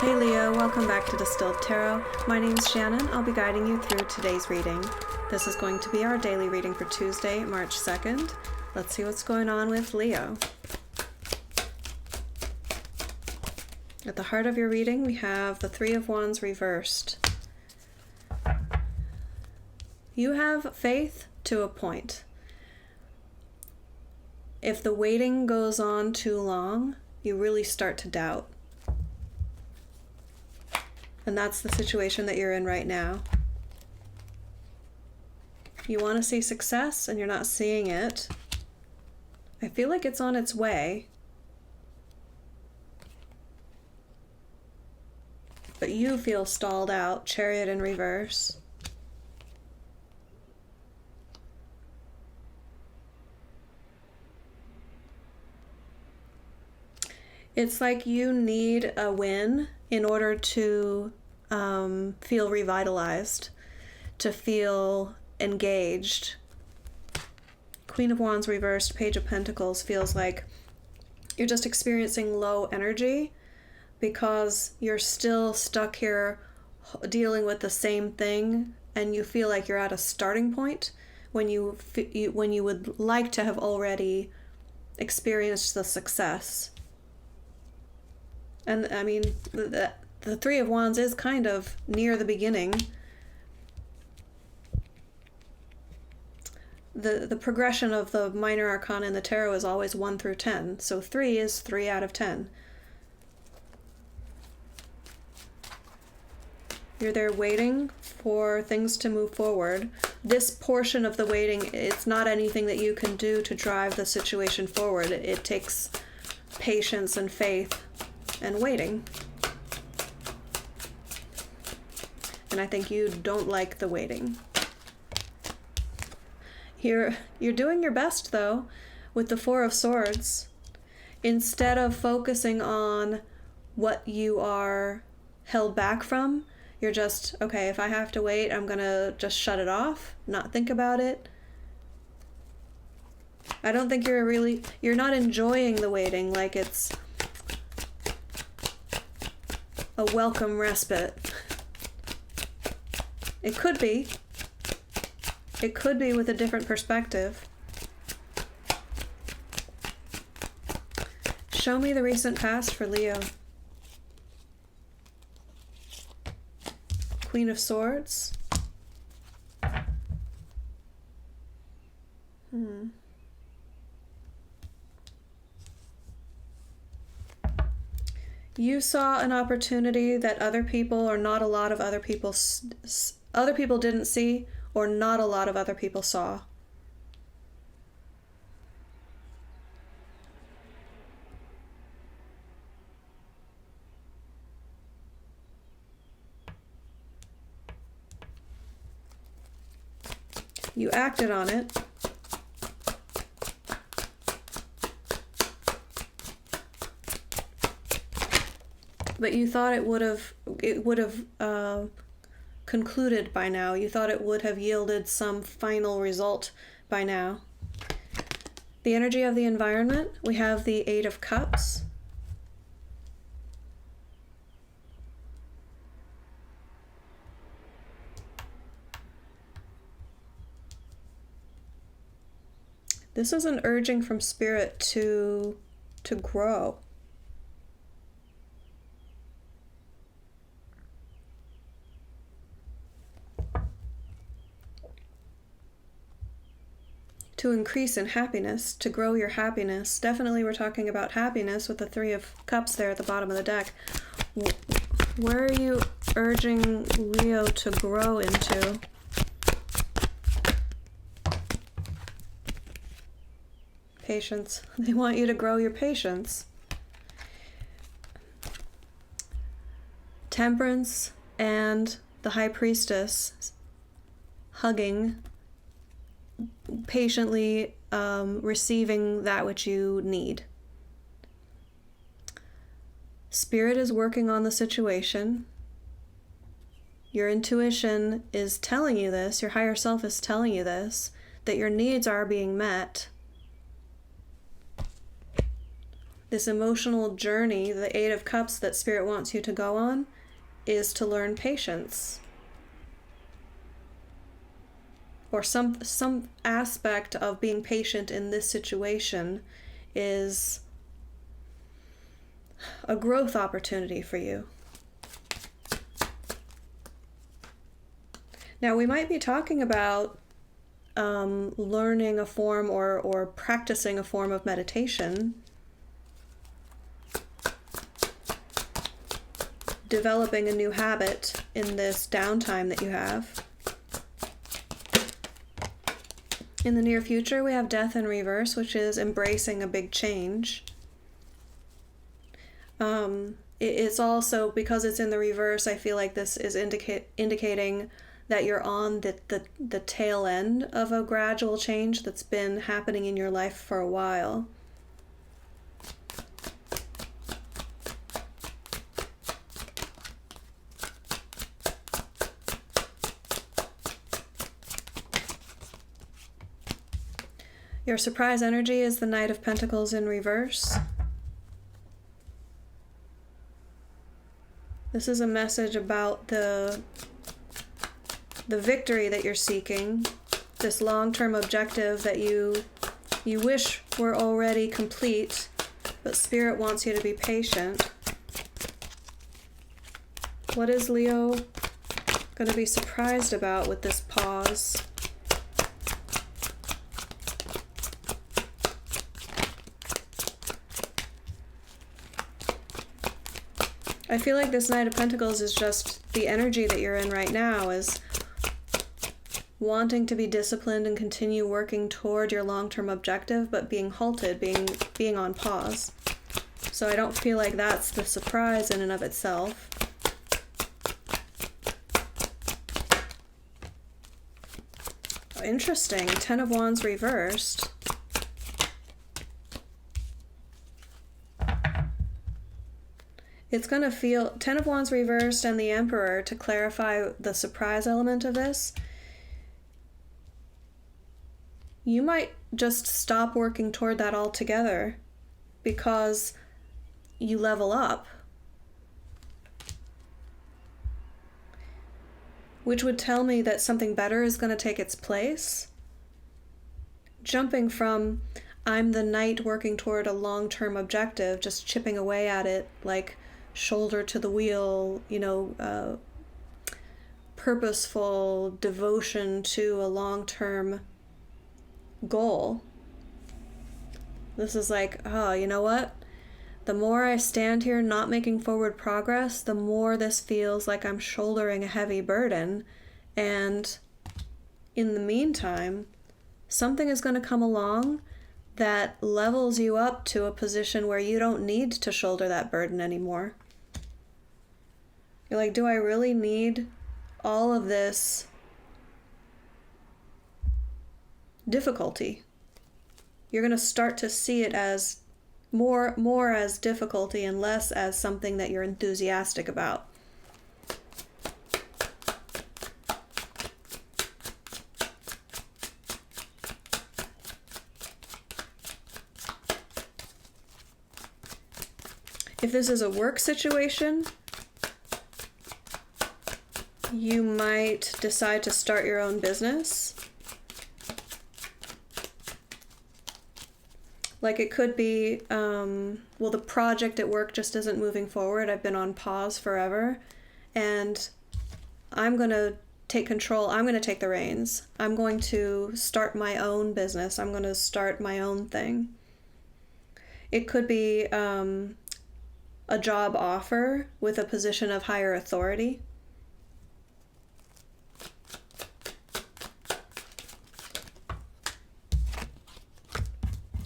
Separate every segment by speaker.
Speaker 1: Hey Leo, welcome back to Distilled Tarot. My name is Shannon. I'll be guiding you through today's reading. This is going to be our daily reading for Tuesday, March 2nd. Let's see what's going on with Leo. At the heart of your reading, we have the Three of Wands reversed. You have faith to a point. If the waiting goes on too long, you really start to doubt. And that's the situation that you're in right now. You want to see success and you're not seeing it. I feel like it's on its way. But you feel stalled out, Chariot in reverse. It's like you need a win in order to feel revitalized, to feel engaged. Queen of Wands reversed, Page of Pentacles feels like you're just experiencing low energy because you're still stuck here dealing with the same thing, and you feel like you're at a starting point when you would like to have already experienced the success. And I mean, the Three of Wands is kind of near the beginning. The progression of the minor arcana in the tarot is always 1 through 10. So 3 is 3 out of 10. You're there waiting for things to move forward. This portion of the waiting, it's not anything that you can do to drive the situation forward. It takes patience and faith and waiting. And I think you don't like the waiting. You're doing your best though with the Four of Swords. Instead of focusing on what you are held back from, you're just, okay, if I have to wait, I'm gonna just shut it off, not think about it. I don't think you're not enjoying the waiting like it's a welcome respite. It could be. It could be with a different perspective. Show me the recent past for Leo. Queen of Swords. You saw an opportunity that other people or not a lot of other people didn't see, or not a lot of other people saw. You acted on it. But you thought it would have concluded by now. You thought it would have yielded some final result by now. The energy of the environment, we have the Eight of Cups. This is an urging from Spirit to grow. To increase in happiness, to grow your happiness. Definitely we're talking about happiness with the Three of Cups there at the bottom of the deck. Where are you urging Leo to grow into? Patience. They want you to grow your patience. Temperance and the High Priestess hugging, patiently receiving that which you need. Spirit is working on the situation. Your intuition is telling you this, your higher self is telling you this, that your needs are being met. this emotional journey, the Eight of Cups that Spirit wants you to go on, is to learn patience. Or some aspect of being patient in this situation is a growth opportunity for you. Now, we might be talking about learning a form or practicing a form of meditation, developing a new habit in this downtime that you have. In the near future, we have Death in reverse, which is embracing a big change. It's also, because it's in the reverse, I feel like this is indicating that you're on the tail end of a gradual change that's been happening in your life for a while. Your surprise energy is the Knight of Pentacles in reverse. This is a message about the victory that you're seeking, this long-term objective that you wish were already complete, but Spirit wants you to be patient. What is Leo going to be surprised about with this pause? I feel like this Knight of Pentacles is just the energy that you're in right now, is wanting to be disciplined and continue working toward your long-term objective, but being halted, being on pause. So I don't feel like that's the surprise in and of itself. Interesting. Ten of Wands reversed. It's going to feel, Ten of Wands reversed and the Emperor, to clarify the surprise element of this. You might just stop working toward that altogether because you level up. Which would tell me that something better is going to take its place. Jumping from, I'm the knight working toward a long-term objective, just chipping away at it like shoulder to the wheel, purposeful devotion to a long-term goal. This is like, oh, you know what? The more I stand here not making forward progress, the more this feels like I'm shouldering a heavy burden. And in the meantime, something is going to come along that levels you up to a position where you don't need to shoulder that burden anymore. You're like, do I really need all of this difficulty? You're going to start to see it as more as difficulty and less as something that you're enthusiastic about. If this is a work situation, you might decide to start your own business. Like it could be, the project at work just isn't moving forward. I've been on pause forever, and I'm going to take control. I'm going to take the reins. I'm going to start my own business. I'm going to start my own thing. It could be a job offer with a position of higher authority.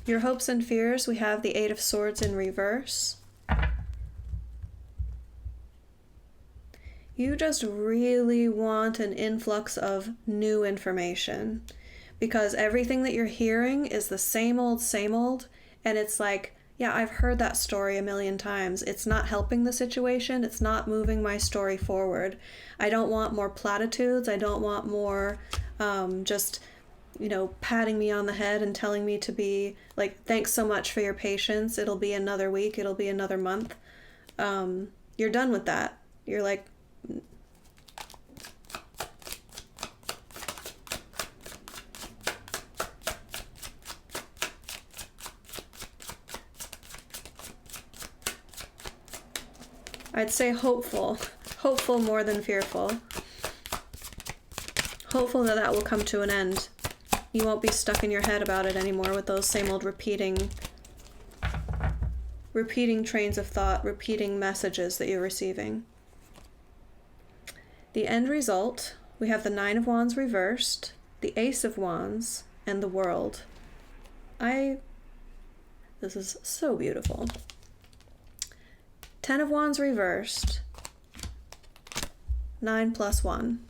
Speaker 1: Your hopes and fears, we have the Eight of Swords in reverse. You just really want an influx of new information because everything that you're hearing is the same old, and it's like, yeah, I've heard that story a million times. It's not helping the situation. It's not moving my story forward. I don't want more platitudes. I don't want more patting me on the head and telling me to be like, thanks so much for your patience. It'll be another week. It'll be another month. You're done with that. You're like, I'd say hopeful more than fearful. Hopeful that will come to an end. You won't be stuck in your head about it anymore with those same old repeating trains of thought, repeating messages that you're receiving. The end result, we have the Nine of Wands reversed, the Ace of Wands, and the World. This is so beautiful. Ten of Wands reversed, 9 plus 1.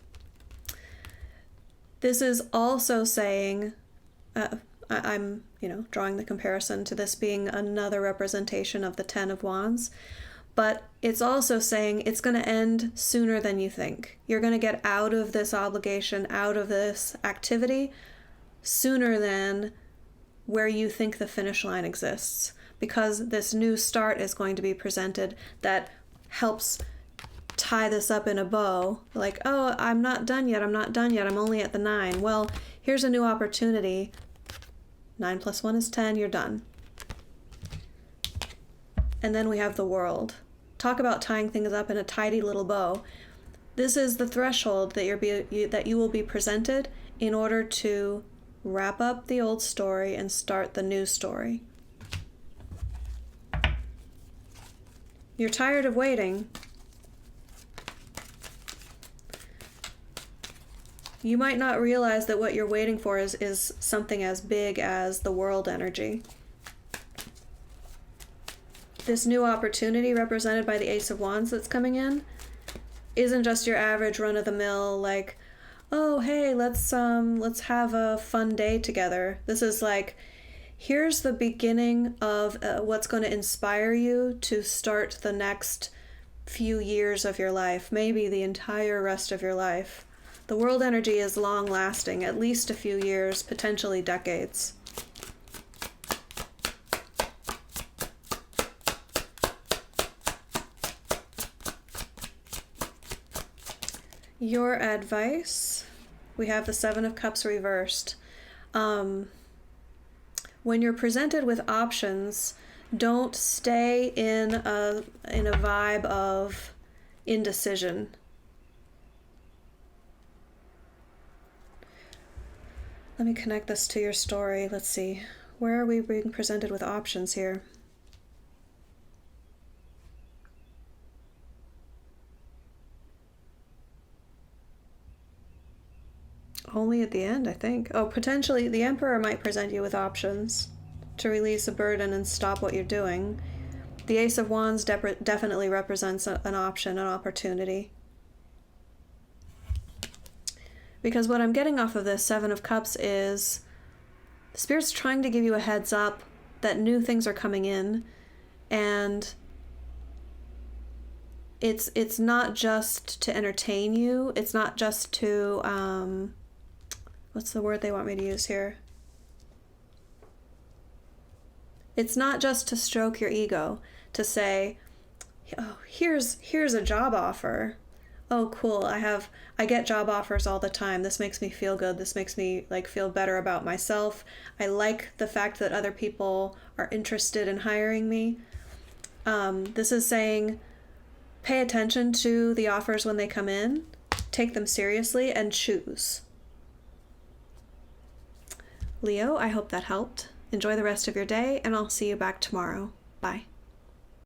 Speaker 1: This is also saying, I'm, drawing the comparison to this being another representation of the Ten of Wands, but it's also saying it's going to end sooner than you think. You're going to get out of this obligation, out of this activity, sooner than where you think the finish line exists, because this new start is going to be presented that helps tie this up in a bow. Like, oh, I'm not done yet, I'm only at the 9. Well, here's a new opportunity. 9 plus 1 is 10, you're done. And then we have the World. Talk about tying things up in a tidy little bow. This is the threshold that you will be presented in order to wrap up the old story and start the new story. You're tired of waiting. You might not realize that what you're waiting for is something as big as the World energy. This new opportunity represented by the Ace of Wands that's coming in isn't just your average run-of-the-mill, like, oh, hey, let's have a fun day together. This is like, here's the beginning of what's going to inspire you to start the next few years of your life, maybe the entire rest of your life. The World energy is long-lasting, at least a few years, potentially decades. Your advice, we have the Seven of Cups reversed. When you're presented with options, don't stay in a vibe of indecision. Let me connect this to your story. Let's see. Where are we being presented with options here? Only at the end, I think. Oh, potentially the Emperor might present you with options to release a burden and stop what you're doing. The Ace of Wands definitely represents an option, an opportunity. Because what I'm getting off of this Seven of Cups is the Spirit's trying to give you a heads up that new things are coming in, and it's not just to entertain you. It's not just to what's the word they want me to use here? It's not just to stroke your ego, to say, oh, here's a job offer. Oh, cool, I get job offers all the time. This makes me feel good. This makes me feel better about myself. I like the fact that other people are interested in hiring me. This is saying, pay attention to the offers when they come in, take them seriously, and choose. Leo, I hope that helped. Enjoy the rest of your day, and I'll see you back tomorrow. Bye.